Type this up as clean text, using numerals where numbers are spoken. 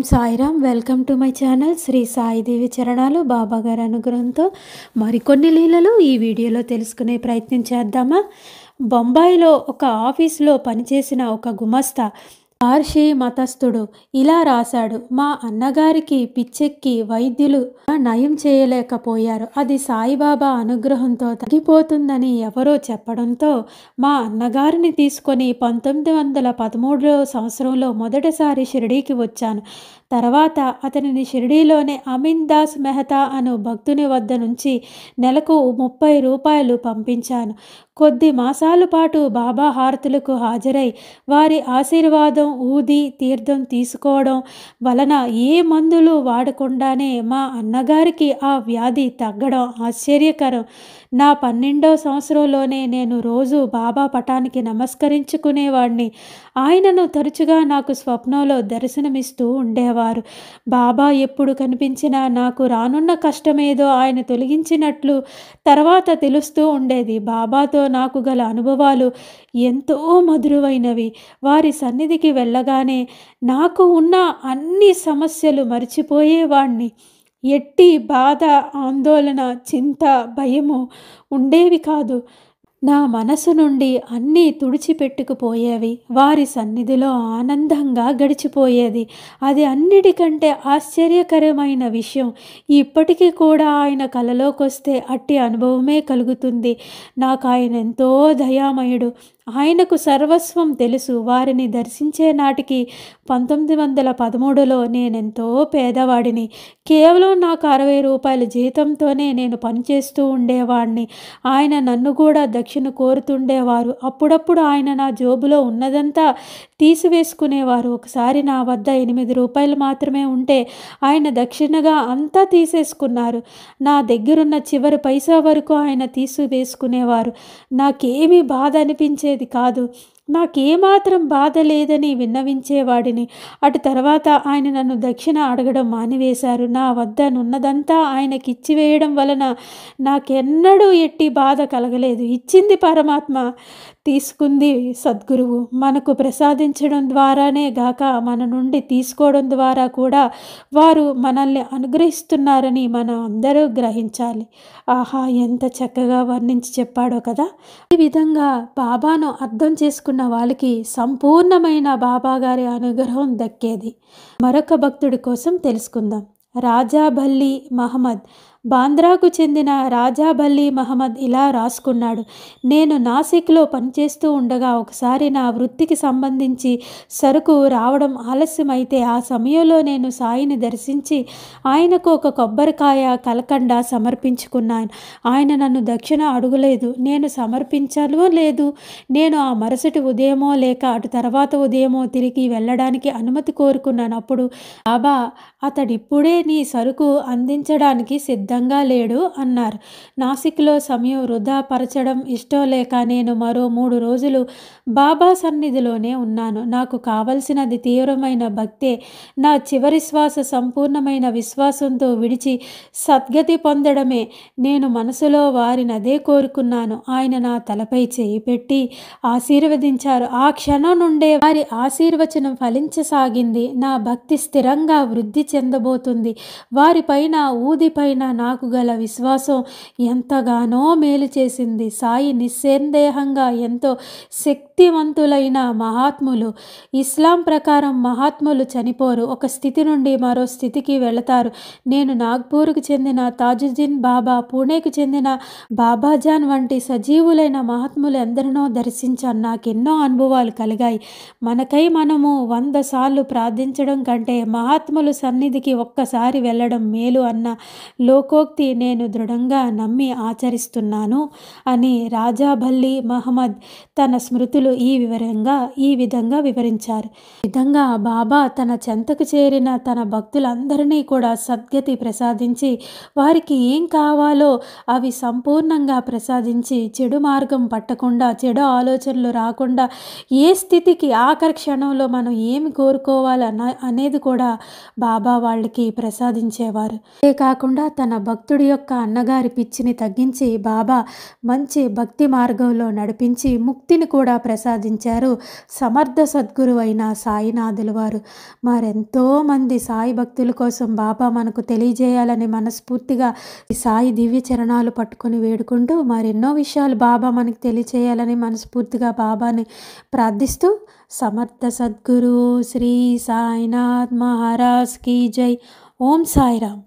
Sairam. Welcome to my channel Shri Saidevi చరణాలు. బాబా గారి అనుగ్రహంతో మరికొన్ని లీలలు ఈ వీడియోలో తెలుసుకునే ప్రయత్నం చేద్దామా. బొంబాయిలో ఒక ఆఫీసులో పనిచేసిన ఒక గుమస్తా పార్షీ మతస్థుడు ఇలా రాశాడు: మా అన్నగారికి పిచ్చెక్కి వైద్యులు నయం చేయలేకపోయారు. అది సాయిబాబా అనుగ్రహంతో తగ్గిపోతుందని ఎవరో చెప్పడంతో మా అన్నగారిని తీసుకొని 1913 సంవత్సరంలో మొదటిసారి షిరిడీకి వచ్చాను. తర్వాత అతనిని షిరిడీలోనే అమీన్ దాస్ మెహతా అను భక్తుని వద్ద నుంచి నెలకు 30 రూపాయలు పంపించాను. కొద్ది మాసాల పాటు బాబా హారతులకు హాజరై వారి ఆశీర్వాదం ఊది తీర్థం తీసుకోవడం వలన ఏ మందులు వాడకుండానే మా అన్నగారికి ఆ వ్యాధి తగ్గడం ఆశ్చర్యకరం. నా 12వ సంవత్సరంలోనే నేను రోజు బాబా పటానికి నమస్కరించుకునేవాడిని. ఆయనను తరచుగా నాకు స్వప్నంలో దర్శనమిస్తూ ఉండేవారు. బాబా ఎప్పుడు కనిపించినా నాకు రానున్న కష్టమేదో ఆయన తొలగించినట్లు తర్వాత తెలుస్తూ ఉండేది. బాబాతో నాకు గల అనుభవాలు ఎంతో మధురమైనవి. వారి సన్నిధికి వెళ్ళగానే నాకు ఉన్న అన్ని సమస్యలు మర్చిపోయేవాణ్ణి. ఎట్టి బాధ, ఆందోళన, చింత, భయము ఉండేవి కాదు. నా మనసు నుండి అన్నీ తుడిచిపెట్టుకుపోయేవి. వారి సన్నిధిలో ఆనందంగా గడిచిపోయేది. అది అన్నిటికంటే ఆశ్చర్యకరమైన విషయం. ఇప్పటికీ కూడా ఆయన కలలోకొస్తే అట్టి అనుభవమే కలుగుతుంది. నాకు ఆయన ఎంతో దయామయుడు. ఆయనకు సర్వస్వం తెలుసు. వారిని దర్శించే నాటికి 1913లో నేనెంతో పేదవాడిని. కేవలం నాకు 60 రూపాయల జీతంతోనే నేను పనిచేస్తూ ఉండేవాడిని. ఆయన నన్ను కూడా దక్షిణ కోరుతుండేవారు. అప్పుడప్పుడు ఆయన నా జోబులో ఉన్నదంతా తీసివేసుకునేవారు. ఒకసారి నా వద్ద 8 రూపాయలు మాత్రమే ఉంటే ఆయన దక్షిణగా అంతా తీసేసుకున్నారు. నా దగ్గరున్న చివరి పైసా వరకు ఆయన తీసివేసుకునేవారు. నాకేమీ బాధ అనిపించేది కాదు. నాకేమాత్రం బాధ లేదని విన్నవించేవాడిని. అటు తర్వాత ఆయన నన్ను దక్షిణ అడగడం మానివేశారు. నా వద్ద నున్నదంతా ఆయనకి ఇచ్చివేయడం వలన నాకెన్నడూ ఎట్టి బాధ కలగలేదు. ఇచ్చింది పరమాత్మ, తీసుకుంది సద్గురువు. మనకు ప్రసాదించడం ద్వారానే గాక మన నుండి తీసుకోవడం ద్వారా కూడా వారు మనల్ని అనుగ్రహిస్తున్నారని మనం అందరూ గ్రహించాలి. ఆహా, ఎంత చక్కగా వర్ణించి చెప్పాడో కదా. ఈ విధంగా బాబాను అర్థం చేసుకున్న వాళ్ళకి సంపూర్ణమైన బాబా గారి అనుగ్రహం దక్కేది. మరొక భక్తుడి కోసం తెలుసుకుందాం. రాజాభల్లి మహమ్మద్. బాంద్రాకు చెందిన రాజాభల్లి మహమ్మద్ ఇలా రాసుకున్నాడు: నేను నాసిక్లో పనిచేస్తూ ఉండగా ఒకసారి నా వృత్తికి సంబంధించి సరుకు రావడం ఆలస్యమైతే ఆ సమయంలో నేను సాయిని దర్శించి ఆయనకు ఒక కొబ్బరికాయ కలకండ సమర్పించుకున్నాను. ఆయన నన్ను దక్షిణ అడుగలేదు. నేను సమర్పించలో లేదు. నేను ఆ మరుసటి ఉదయమో లేక అటు తర్వాత ఉదయమో తిరిగి వెళ్ళడానికి అనుమతి కోరుకున్నాను. అప్పుడు బాబా, అతడిప్పుడే నీ సరుకు అందించడానికి సిద్ధంగా లేడు అన్నారు. నాసిక్లో సమయం వృధా పరచడం ఇష్టం లేక నేను మరో 3 రోజులు బాబా సన్నిధిలోనే ఉన్నాను. నాకు కావలసినది తీవ్రమైన భక్తే. నా చివరి శ్వాస సంపూర్ణమైన విశ్వాసంతో విడిచి సద్గతి పొందడమే. నేను మనసులో వారిని అదే కోరుకున్నాను. ఆయన నా తలపై చేయి పెట్టి ఆశీర్వదించారు. ఆ క్షణం నుండే వారి ఆశీర్వచనం ఫలించసాగింది. నా భక్తి స్థిరంగా వృద్ధి చెందబోతుంది. వారిపైన ఊదిపైన నాకు గల విశ్వాసం ఎంతగానో మేలు చేసింది. సాయి నిస్సందేహంగా ఎంతో శక్తివంతులైన మహాత్ములు. ఇస్లాం ప్రకారం మహాత్ములు చనిపోరు, ఒక స్థితి నుండి మరో స్థితికి వెళతారు. నేను నాగ్పూర్కు చెందిన తాజుద్దీన్ బాబా, పూణేకు చెందిన బాబాజాన్ వంటి సజీవులైన మహాత్ములు ఎందరినో దర్శించాను. నాకెన్నో అనుభవాలు కలిగాయి. మనకై మనము 100 సార్లు ప్రార్థించడం కంటే మహాత్ములు సన్నిధికి ఒక్కసారి వెళ్ళడం మేలు అన్న లోకోక్తి నేను దృఢంగా నమ్మి ఆచరిస్తున్నాను అని రాజాభల్లి మహమ్మద్ తన స్మృతులు ఈ విధంగా వివరించారు. విధంగా బాబా తన చెంతకు చేరిన తన భక్తులందరినీ కూడా సద్గతి ప్రసాదించి వారికి ఏం కావాలో అవి సంపూర్ణంగా ప్రసాదించి చెడు మార్గం పట్టకుండా, చెడు ఆలోచనలు రాకుండా, ఏ స్థితికి ఆఖరి క్షణంలో మనం ఏమి కోరుకోవాలి అనేది కూడా బాబా వాళ్ళకి ప్రసాదించేవారు. అంతేకాకుండా తన భక్తుడి యొక్క అన్నగారి పిచ్చిని తగ్గించి బాబా మంచి భక్తి మార్గంలో నడిపించి ముక్తిని కూడా ప్రసాదించారు సమర్థ సద్గురు అయిన సాయినాథుల వారు. మరెంతోమంది సాయి భక్తుల కోసం బాబా మనకు తెలియజేయాలని మనస్ఫూర్తిగా ఈ సాయి దివ్య చరణాలు పట్టుకొని వేడుకుంటూ మరెన్నో విషయాలు బాబా మనకు తెలియచేయాలని మనస్ఫూర్తిగా బాబాని ప్రార్థిస్తూ సమర్థ సద్గురు శ్రీ సాయినాథ్ మహారాజ్ కీ జై. ఓం సాయిరామ్.